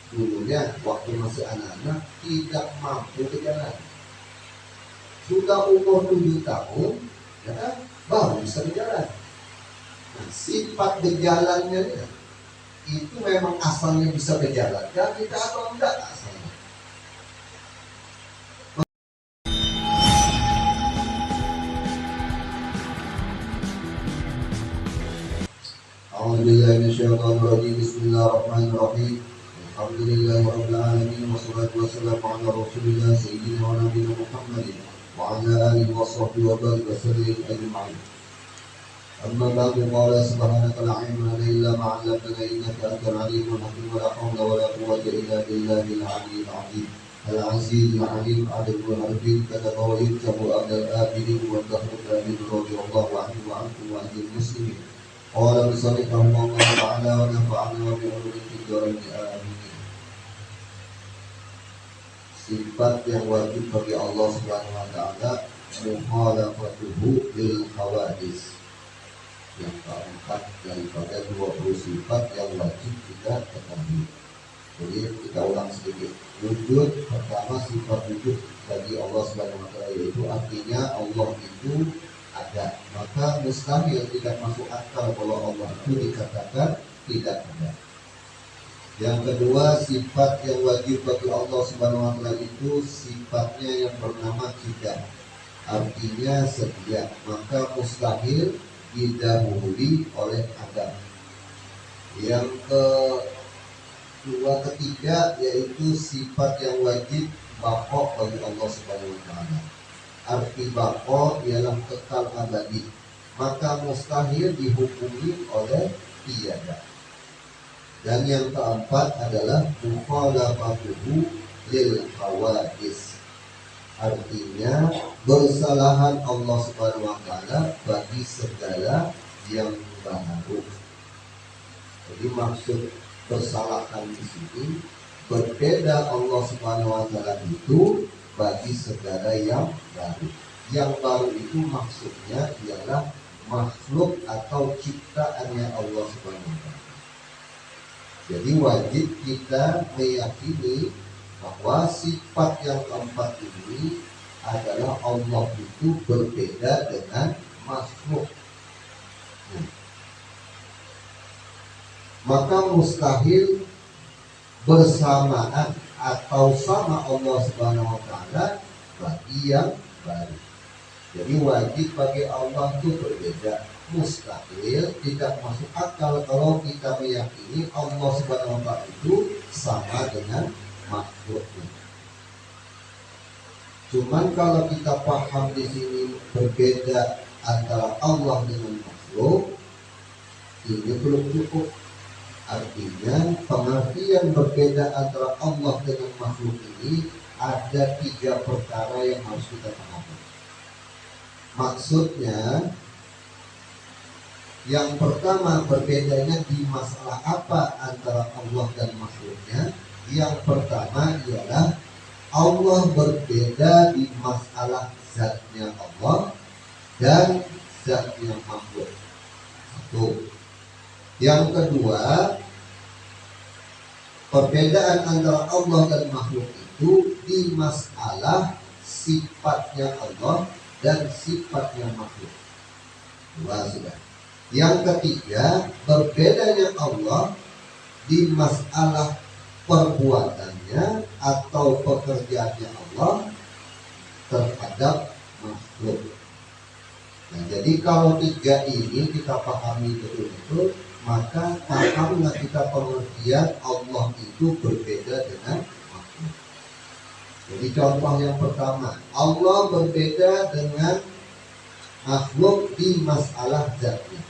dulunya waktu masih anak-anak tidak mampu berjalan. Sudah umur 7 tahun, ya kan, baru bisa berjalan. Nah, sifat berjalannya itu memang asalnya bisa berjalan, dan kita atau enggak asalnya. A'udzubillahi Bismillahirrahmanirrahim. Alhamdulillahirabbil alamin wassalatu wassalamu ala Rasulillah sayyidina wa nabiyina Muhammadin wa ala alihi washabbihi wa barik wasallim ajma'in. Amma ba'du, qala subhanaka la ilma lana illa ma 'allamtana innaka antal alimul hakim wa la hawla wa la quwwata illa billahil aliyyil azim. Al-azizul alim adabul arifin katabahu yutabu adal abidin wa tahmud amin radhiyallahu anhu wa ankum wa anil muslimin. Qala bismillahir rahmanir rahim wa nafa'ana wa bi'ulumin fid dharain amin. Sifat yang wajib bagi Allah Subhanahu wa taala mukhalafatuhu lil hawadis. Yang keempat daripada 20 sifat yang wajib kita ketahui. Jadi kita ulang sedikit. Wujud, pertama sifat wujud bagi Allah Subhanahu wa taala, yaitu artinya Allah itu ada. Maka mustahil, tidak masuk akal kalau Allah itu dikatakan tidak ada. Yang kedua, sifat yang wajib bagi Allah Subhanahu wa taala itu sifatnya yang bernama qidam. Artinya setia. Maka mustahil didahului oleh Adam. Yang ketiga yaitu sifat yang wajib baqa bagi Allah Subhanahu wa taala. Arti baqa ialah kekal abadi. Maka mustahil dihukumi oleh tiada. Dan yang keempat adalah mukhalafatuhu lil hawadis. Artinya bersalahan Allah Subhanahu wa taala bagi segala yang baru. Jadi maksud bersalahan di sini berbeda Allah Subhanahu wa taala itu bagi segala yang baru. Yang baru itu maksudnya ialah makhluk atau ciptaannya Allah Subhanahu wa taala. Jadi wajib kita meyakini bahwa sifat yang keempat ini adalah Allah itu berbeda dengan makhluk. Maka mustahil bersamaan atau sama Allah Subhanahu wa taala bagi yang baru. Jadi wajib bagi Allah itu berbeda. Mustahil, tidak masuk akal kalau kita meyakini Allah Subhanahu wa taala itu sama dengan makhluknya. Cuman kalau kita paham di sini berbeda antara Allah dengan makhluk, ini belum cukup. Artinya pengertian berbeda antara Allah dengan makhluk ini ada 3 perkara yang harus kita pahami. Maksudnya, yang pertama, berbedanya di masalah apa antara Allah dan makhluknya. Yang pertama ialah Allah berbeda di masalah zatnya Allah dan zatnya makhluk. Satu. Yang kedua, perbedaan antara Allah dan makhluk itu di masalah sifatnya Allah dan sifatnya makhluk. Dua sudah. Yang ketiga, berbedanya Allah di masalah perbuatannya atau pekerjaannya Allah terhadap makhluk. Nah, jadi kalau 3 ini kita pahami betul-betul, maka pahamlah kita pengertian Allah itu berbeda dengan makhluk. Jadi contoh yang pertama, Allah berbeda dengan makhluk di masalah zatnya.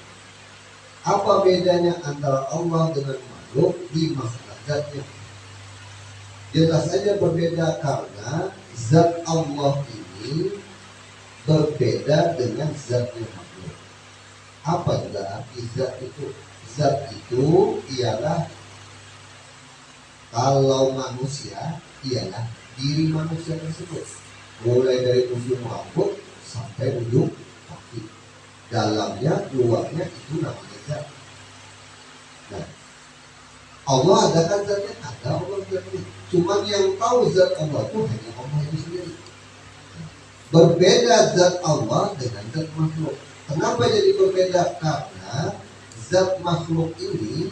Apa bedanya antara Allah dengan makhluk di masalah zatnya? Jelas saja berbeda, karena zat Allah ini berbeda dengan zatnya makhluk. Apa juga arti zat itu? Zat itu ialah, kalau manusia, ialah diri manusia tersebut, mulai dari ujung rambut sampai ujung kaki, dalamnya luarnya, itu namanya zat. Nah, Allah ada kan zatnya? Ada. Allah Cuman yang tahu zat Allah itu hanya Allah itu sendiri. Berbeda zat Allah dengan zat makhluk. Kenapa jadi berbeda? Karena zat makhluk ini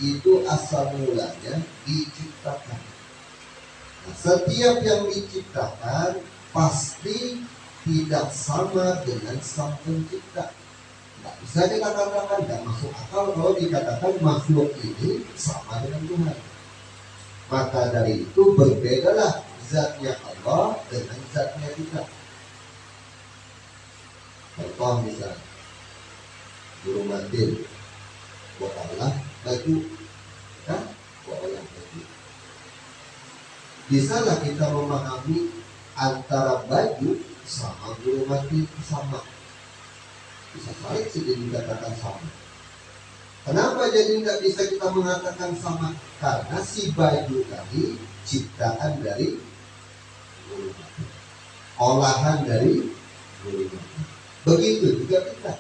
itu asal mulanya diciptakan. Nah, setiap yang diciptakan pasti tidak sama dengan sang pencipta. Nggak bisa kita katakan, nggak masuk akal kalau dikatakan makhluk ini sama dengan Tuhan. Maka dari itu berbedalah zatnya Allah dengan zatnya kita. Contoh misalnya, burung mantil, bukanlah baju, kan? Bukanlah baju. Bisalah kita memahami antara baju sama burung mantil sama. Bisa balik sih jadi dikatakan sama. Kenapa jadi nggak bisa kita mengatakan sama? Karena si baju tadi ciptaan dari burung mantil, olahan dari burung mantil. Begitu juga kita.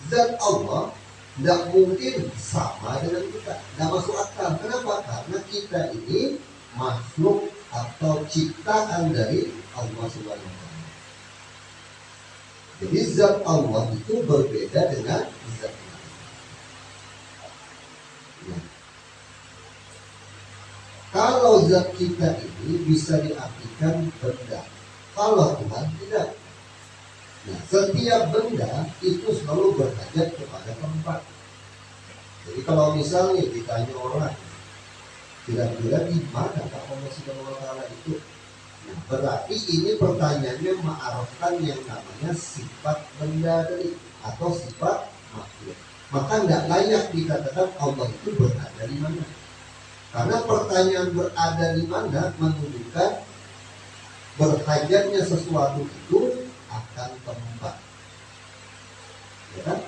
Zat Allah tidak mungkin sama dengan kita. Tidak masuk akal. Kenapa? Karena kita ini makhluk atau ciptaan dari Allah Subhanahu wa Ta'ala. Jadi zat Allah itu berbeda dengan zat Allah. Ya. Kalau zat kita ini bisa diartikan benda, kalau Tuhan tidak. Nah, setiap benda itu selalu berhajat kepada tempat. Jadi kalau misalnya ditanya orang, kira-kira di mana Allah Subhanahu wa Ta'ala itu? Nah, berarti ini pertanyaannya mengarahkan yang namanya sifat benda tadi atau sifat makhluk. Maka tidak layak dikatakan Allah itu berada di mana. Karena pertanyaan berada di mana menunjukkan berhajatnya sesuatu itu akan tempat, ya kan?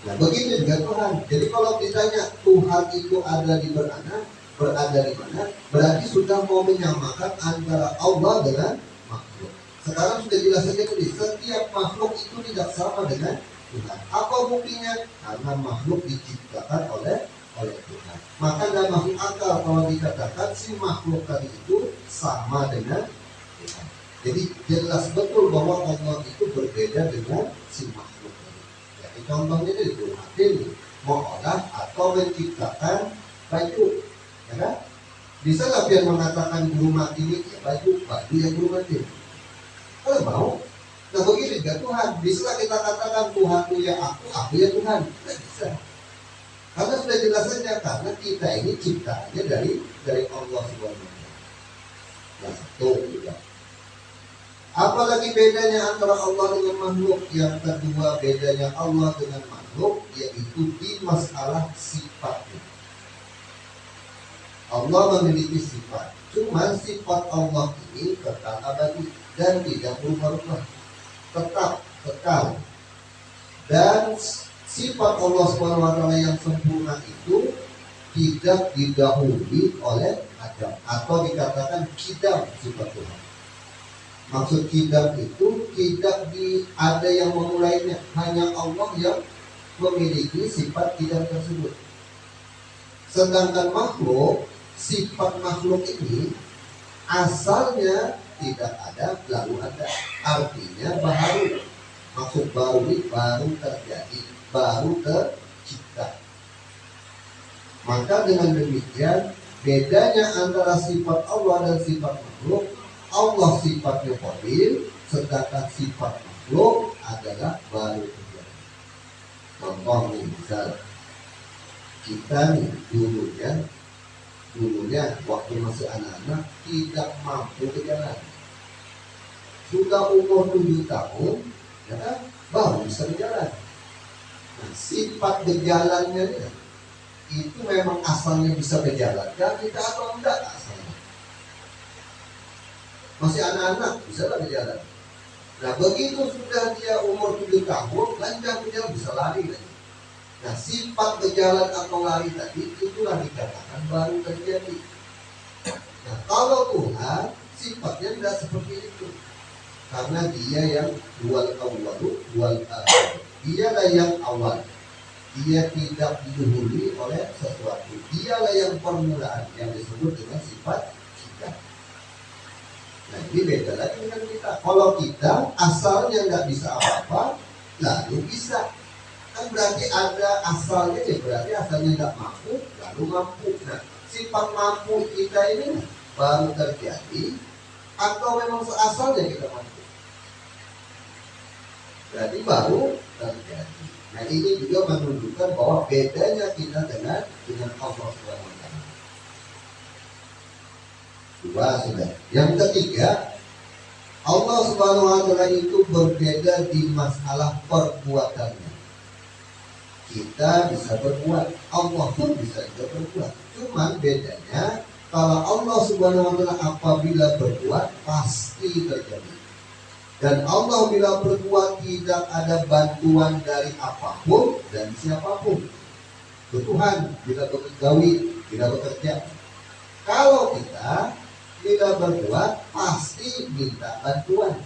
Nah begitu juga Tuhan. Jadi kalau ditanya Tuhan itu ada di mana, berarti sudah mau menyamakan antara Allah dengan makhluk. Sekarang sudah jelas saja tadi, setiap makhluk itu tidak sama dengan Tuhan. Apa buktinya? Karena makhluk diciptakan oleh Tuhan. Maka tidak masuk akal kalau dikatakan si makhluk tadi itu sama dengan Tuhan. Jadi jelas betul bahwa Allah itu berbeda dengan si makhluk tadi. Jadi contohnya ini burung mantil mengolah atau menciptakan baju, ya kan? Bisa nggak biar mengatakan burung mantil ini ya baju ya burung mantil? Kalau mau, nah begini juga Tuhan. Bisa kita katakan Tuhan itu ya aku ya Tuhan? Tidak bisa. Karena sudah jelas saja karena kita ini ciptaannya dari Allah Subhanahu wa Ta'ala. Yang satu juga. Apalagi bedanya antara Allah dengan makhluk? Yang kedua bedanya Allah dengan makhluk yaitu di masalah sifatnya. Allah memiliki sifat, cuma sifat Allah ini kekal abadi dan tidak berubah-ubah, tetap kekal. Dan sifat Allah SWT yang sempurna itu tidak didahului oleh Adam atau dikatakan kidam sifat Tuhan. Maksud kidam itu tidak ada yang memulainya, hanya Allah yang memiliki sifat kidam tersebut. Sedangkan makhluk, sifat makhluk ini asalnya tidak ada lalu ada, artinya baru. Maksud baru terjadi, baru tercipta. Maka dengan demikian bedanya antara sifat Allah dan sifat makhluk, Allah sifatnya qadir, sedangkan sifat makhluk adalah baru terjadi. Contoh nih, misal kita nih dulunya waktu masih anak-anak tidak mampu berjalan. Sudah umur 7 tahun, ya kan, baru bisa berjalan. Nah, sifat berjalannya itu memang asalnya bisa berjalan, dan kita atau enggak asalnya. Masih anak-anak bisa lah berjalan. Nah begitu sudah dia umur 7 tahun, lanjut berjalan bisa lari lagi. Nah sifat berjalan atau lari tadi itulah dikatakan baru terjadi. Nah kalau Tuhan sifatnya tidak seperti itu, karena dia yang wal awwalu wal akhir. Dialah yang awal Dia tidak didahului oleh sesuatu. Dialah yang permulaan, yang disebut dengan sifat kita. Nah ini beda lagi dengan kita. Kalau kita asalnya nggak bisa apa-apa, lalu bisa. Kan berarti ada asalnya, ya berarti asalnya nggak mampu, lalu mampu. Nah sifat mampu kita ini baru terjadi atau memang asalnya kita mampu? Berarti baru terjadi. Nah ini juga menunjukkan bahwa bedanya kita dengan Allah Subhanahu wa taala. Dua sudah. Yang ketiga, Allah Subhanahu wa taala itu berbeda di masalah perbuatannya. Kita bisa berbuat, Allah pun bisa juga berbuat. Cuman bedanya kalau Allah Subhanahu wa taala apabila berbuat pasti terjadi. Dan Allah bila berbuat tidak ada bantuan dari apapun dan siapapun. Tuhan bila bekerjawi, bila bekerja. Kalau kita bila berbuat pasti minta bantuan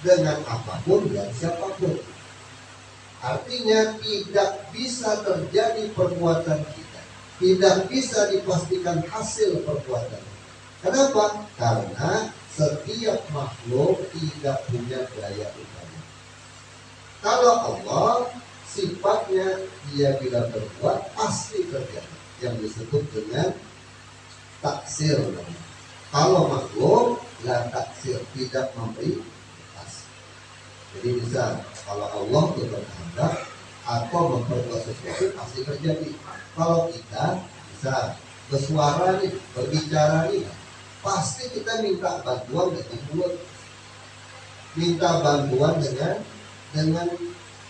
dengan apapun dan siapapun. Artinya tidak bisa terjadi perbuatan kita, tidak bisa dipastikan hasil perbuatan. Kenapa? Karena setiap makhluk tidak punya daya upaya. Kalau Allah sifatnya dia bila berbuat pasti terjadi, yang disebut dengan taksir. Kalau makhluk la taksir, tidak memberi batas. Jadi misal kalau Allah berkehendak atau memperbuat sesuatu pasti terjadi. Kalau kita bisa bersuara nih, berbicara nih, pasti kita minta bantuan dengan mulut, minta bantuan dengan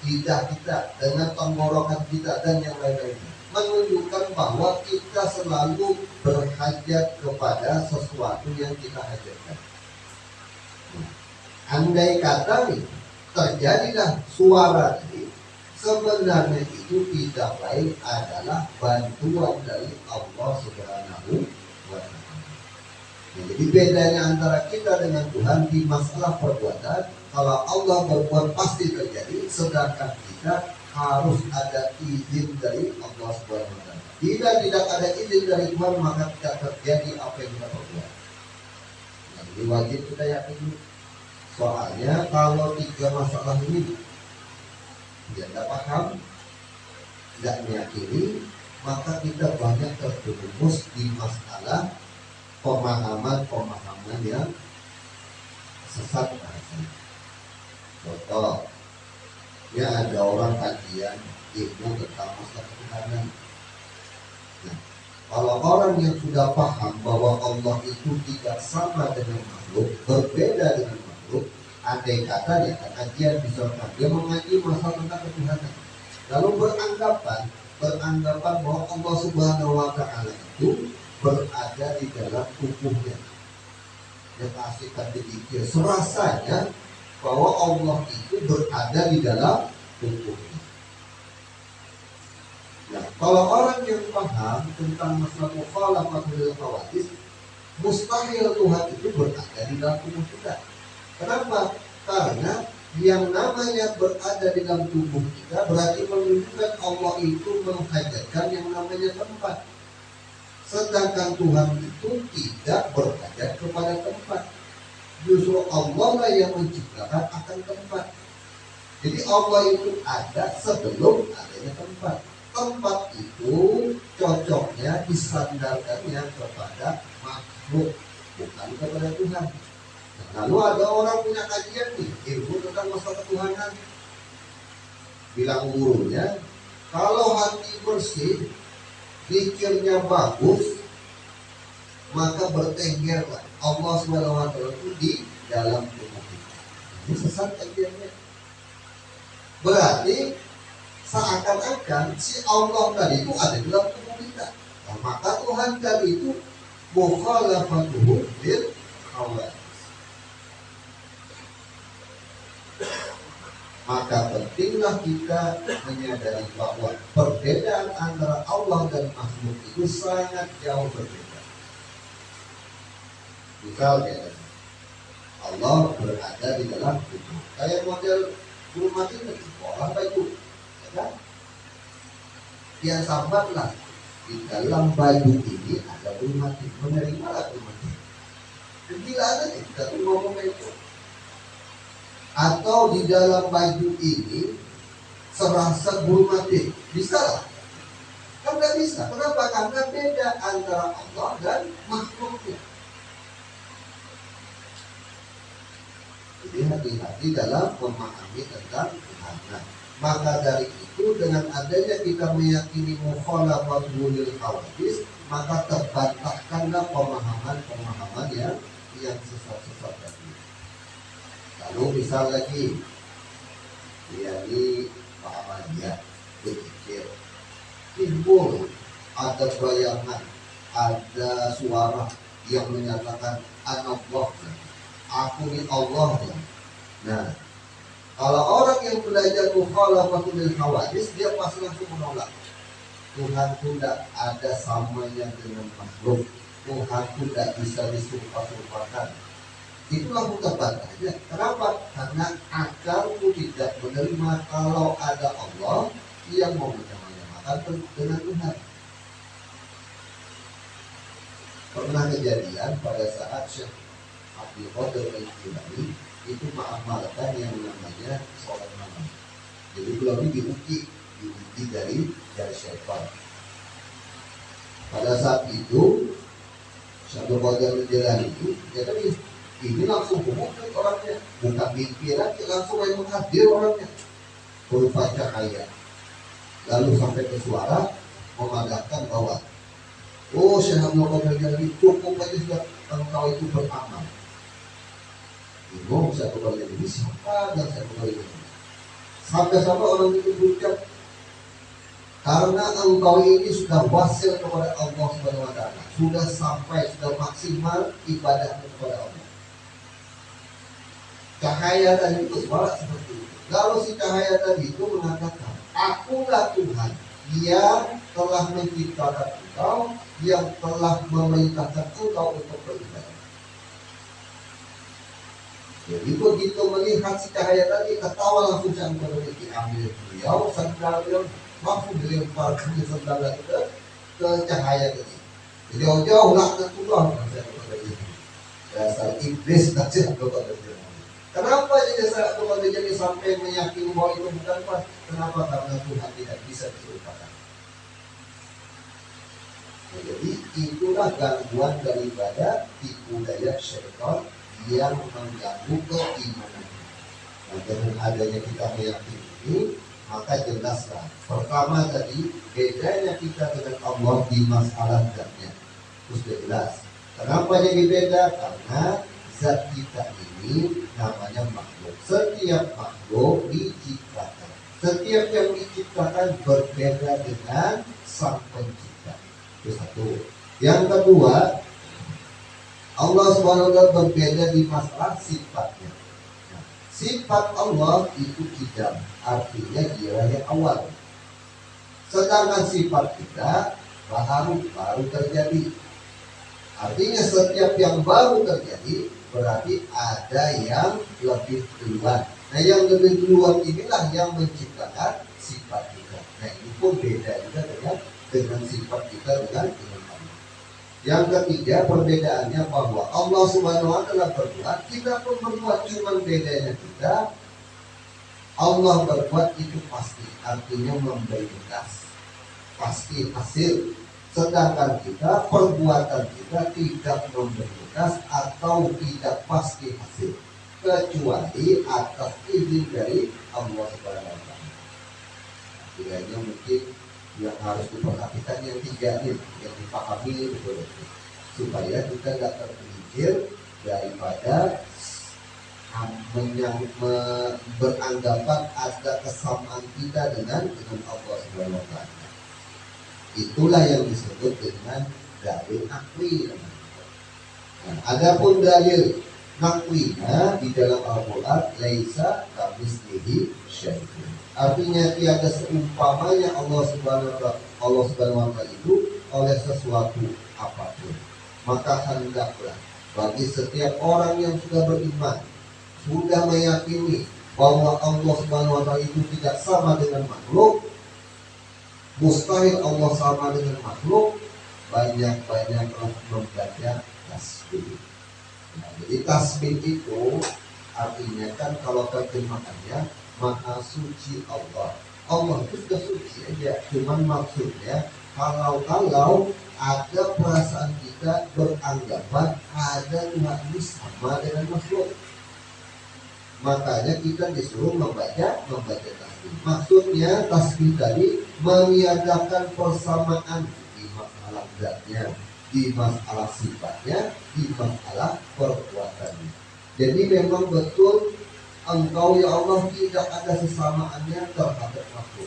lidah kita, dengan tenggorokan kita dan yang lain-lainnya, menunjukkan bahwa kita selalu berhajat kepada sesuatu yang kita hajatkan. Andai kata nih terjadilah suara ini, sebenarnya itu tidak lain adalah bantuan dari Allah Subhanahu wa taala. Jadi bedanya antara kita dengan Tuhan di masalah perbuatan, kalau Allah berbuat pasti terjadi, sedangkan kita harus ada izin dari Allah Subhanahu wa taala. Bila tidak ada izin dari Tuhan, maka tidak terjadi apa yang kita perbuat. Nah, ini wajib kita yakini. Soalnya kalau tiga masalah ini dia tidak paham, tidak meyakini, maka kita banyak terjerumus di masalah pemahaman yang sesat. Contoh, ya ada orang kajian ilmu tentang masalah ketuhanan. Nah, kalau orang yang sudah paham bahwa Allah itu tidak sama dengan makhluk, berbeda dengan makhluk, andai kata dia kajian misalkan dia mengaji masalah tentang ketuhanan, lalu beranggapan bahwa Allah Subhanahu wa taala itu berada di dalam tubuhnya. Yang aslikan dipikir serasanya bahwa Allah itu berada di dalam tubuhnya. Nah, kalau orang yang paham tentang masalah mukhalafatul hawadits, mustahil Tuhan itu berada di dalam tubuh kita. Kenapa? Karena yang namanya berada di dalam tubuh kita berarti menunjukkan Allah itu menghajatkan yang namanya tempat. Sedangkan Tuhan itu tidak berhajat kepada tempat. Justru Allah lah yang menciptakan akan tempat. Jadi Allah itu ada sebelum adanya tempat. Tempat itu cocoknya disandarkannya kepada makhluk, bukan kepada Tuhan. Nah, lalu ada orang punya kajian nih, ilmu tentang masalah ketuhanan. Bilang gurunya, kalau hati bersih, pikirnya bagus, maka bertenggerlah Allah SWT itu di dalam tubuh kita. Ini sesat kajiannya. Berarti seakan-akan si Allah tadi itu ada di dalam tubuh kita. Nah, maka Tuhan tadi itu mukhalafatuhu lil hawadits. Maka pentinglah kita menyadari bahwa perbedaan antara Allah dan makhluk itu sangat jauh berbeda. Misalnya Allah berada di dalam tubuh. Kayak model rumah ini, orang baik itu, ya kan? yang sabarlah, di dalam baju ini ada burung mati, menerimalah burung mati. Kegilaan aja kita tuh ngomong itu. Atau di dalam baju ini serasa burung mati, bisa lah? Kan nggak bisa. Kenapa? Karena beda antara Allah dan makhluknya. Jadi hati-hati dalam memahami tentang Tuhan. Nah, maka dari itu dengan adanya kita meyakini mukhalafatul hawadis, maka terbantahkanlah pemahaman-pemahaman yang sesat-sesat tadi. Lalu misal lagi, yakni Muhammadiyah berpikir, timbul ada bayangan, ada suara yang menyatakan Allah, aku ni Allah. Nah, kalau orang yang belajar mukhalafatul hawadis, dia pasti langsung menolak. Tuhan tidak ada samanya dengan makhluk. Tuhan tidak bisa disumpah-sumpahkan. Itulah terbantahnya. Kenapa? Karena akalmu tidak menerima kalau ada Allah yang mau menyamakan dengan Tuhan. Pernah kejadian pada saat Syekh Abdul Qadir Al-Jilani itu mengamalkan yang namanya sholat malam. Jadi belum diuji dari syaitan. Pada saat itu Syekh Abdul Qadir Al-Jilani itu dia tadi ini langsung umum orangnya, bukan mimpi lagi, langsung yang menghadir orangnya, berupa cahaya. Lalu sampai ke suara memadamkan bahwa Syekh Abdul Qadir Al-Jilani cukup aja sudah engkau itu beramal. Bingung Syekh Abdul Qadir ini siapa dan Syekh Abdul Qadir ini. Sampai-sampai orang itu berucap, karena engkau ini sudah wasil kepada Allah Subhanahu wa Ta'ala, sudah sampai, sudah maksimal ibadahmu kepada Allah. Cahaya tadi itu suara seperti itu. Lalu si cahaya tadi itu mengatakan, akulah Tuhan yang telah menciptakan engkau, yang telah memerintahkan engkau untuk beribadah. Jadi begitu melihat si cahaya tadi, ketawa langsung sang peneliti, ambil beliau, sandal beliau, langsung dilemparkan di sandal itu ke cahaya tadi. Jadi jauh laknatullah, dasar iblis saja kepada dia. Kenapa jadi saya jadi sampai meyakini bahwa itu bukan pas? Kenapa? Karena Tuhan tidak bisa diserupakan. Nah, jadi itulah gangguan daripada tipu daya syaitan yang mengganggu keimanan. Nah, dengan adanya kita meyakini ini, maka jelaslah. Pertama tadi bedanya kita dengan Allah di masalah zatnya. Terus jelas. Kenapa jadi beda? Karena zat kita ini namanya makhluk. Setiap makhluk diciptakan. Setiap yang diciptakan berbeda dengan sang pencipta. Itu satu. Yang kedua, Allah SWT berbeda di masalah sifatnya. Nah, sifat Allah itu idam, artinya dia yang awal. Sedangkan sifat kita baru terjadi. Artinya setiap yang baru terjadi berarti ada yang lebih duluan. Nah, yang lebih duluan inilah yang menciptakan sifat kita. Nah, ini pun beda juga dengan sifat kita dengan Allah. Yang ketiga, perbedaannya bahwa Allah Subhanahu wa Ta'ala berbuat, kita pun berbuat, cuma bedanya kita Allah berbuat itu pasti, artinya memberi bekas, pasti hasil. Sedangkan kita, perbuatan kita tidak memberi bekas atau tidak pasti hasil, kecuali atas izin dari Allah Subhanahu wa Ta'ala. Tidaknya mungkin yang harus diperhatikan yang tiga ini, yang dipahami betul, supaya kita tidak terpikir daripada beranggapan ada kesamaan kita dengan Allah Subhanahu wa Ta'ala. Itulah yang disebut dengan dalil akli. Nah, adapun dalil nakwinya di dalam Al-Quran, laisa kamitslihi syai'un. Artinya tiada seumpamanya Allah Subhanahu wa Ta'ala itu oleh sesuatu apapun. Maka hendaklah bagi setiap orang yang sudah beriman, sudah meyakini bahwa Allah Subhanahu wa Ta'ala itu tidak sama dengan makhluk, Mustahil Allah sama dengan makhluk. Banyak-banyaklah membaca tasbih. Nah, jadi tasbih itu artinya kan kalau terjemahannya Maha Suci Allah. Allah itu sudah suci aja. Cuman maksudnya kalau ada perasaan kita beranggapan ada Tuhan ini sama dengan makhluk, makanya kita disuruh membaca tasbih. Maksudnya tasbih tadi meniadakan persamaan di masalah zatnya, di masalah sifatnya, di masalah perbuatannya. Jadi memang betul Engkau ya Allah tidak ada sesamaannya terhadap makhluk.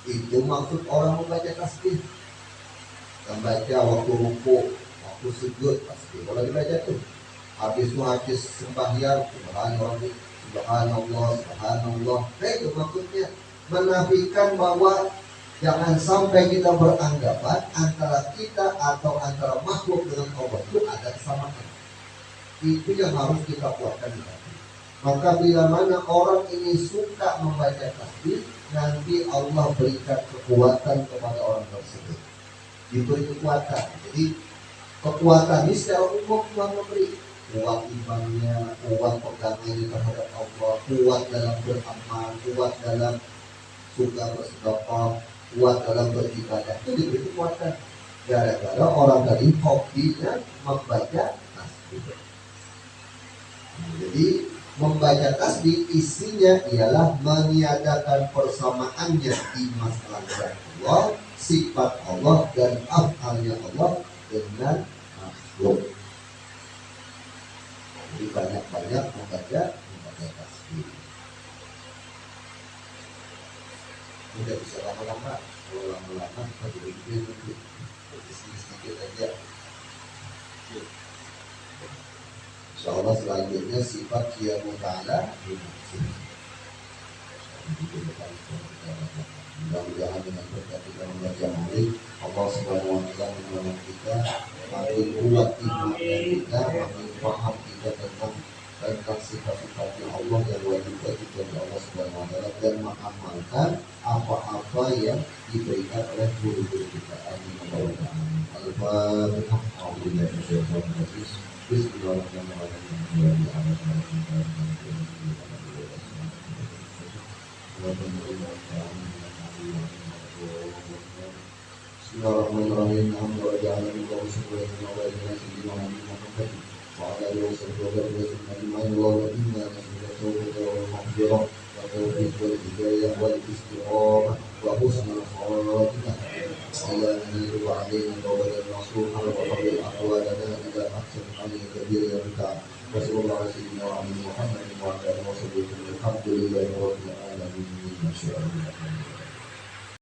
Itu maksud orang membaca tasbih. Membaca waktu ruku, waktu sujud tasbih. Kalau dibaca tuh habis sembahyang subhanallah. Nah, itu maksudnya menafikan bahwa jangan sampai kita beranggapan antara kita atau antara makhluk dengan Allah itu ada kesamaan. Itu yang harus kita kuatkan di hati. Maka bila mana orang ini suka membaca tasbih, nanti Allah berikan kekuatan kepada orang tersebut. Diberi kekuatan. Jadi kekuatan ini secara umum Tuhan memberi. Kuat imannya, kuat pegangannya terhadap Allah, kuat dalam beramal, kuat dalam suka bersedekah, kuat dalam beribadah. Itu diberi kekuatan. Gara-gara orang tadi hobinya membaca tasbih. Jadi membaca tasbih isinya ialah meniadakan persamaannya di masalah Allah, sifat Allah dan afalnya Allah dengan makhluk. Jadi banyak-banyak membaca tasbih. Tidak bisa lama-lama, kalau lama-lama kita jadi sedikit aja. Insya Allah selanjutnya sifat Qiyamul Ta'ala. Mudah-mudahan dengan berkat kita membaca maulid, Allah Subhanahu wa Ta'ala menolong kita, makin kuat imannya kita, makin paham kita tentang sifat-sifatnya Allah yang wajib bagi Allah Subhanahu wa Ta'ala, dan mengamalkan apa-apa yang diberikan oleh guru-guru kita. Amin. Al-Fatihah. Bismillahirrahmanirrahim. Alhamdulillah.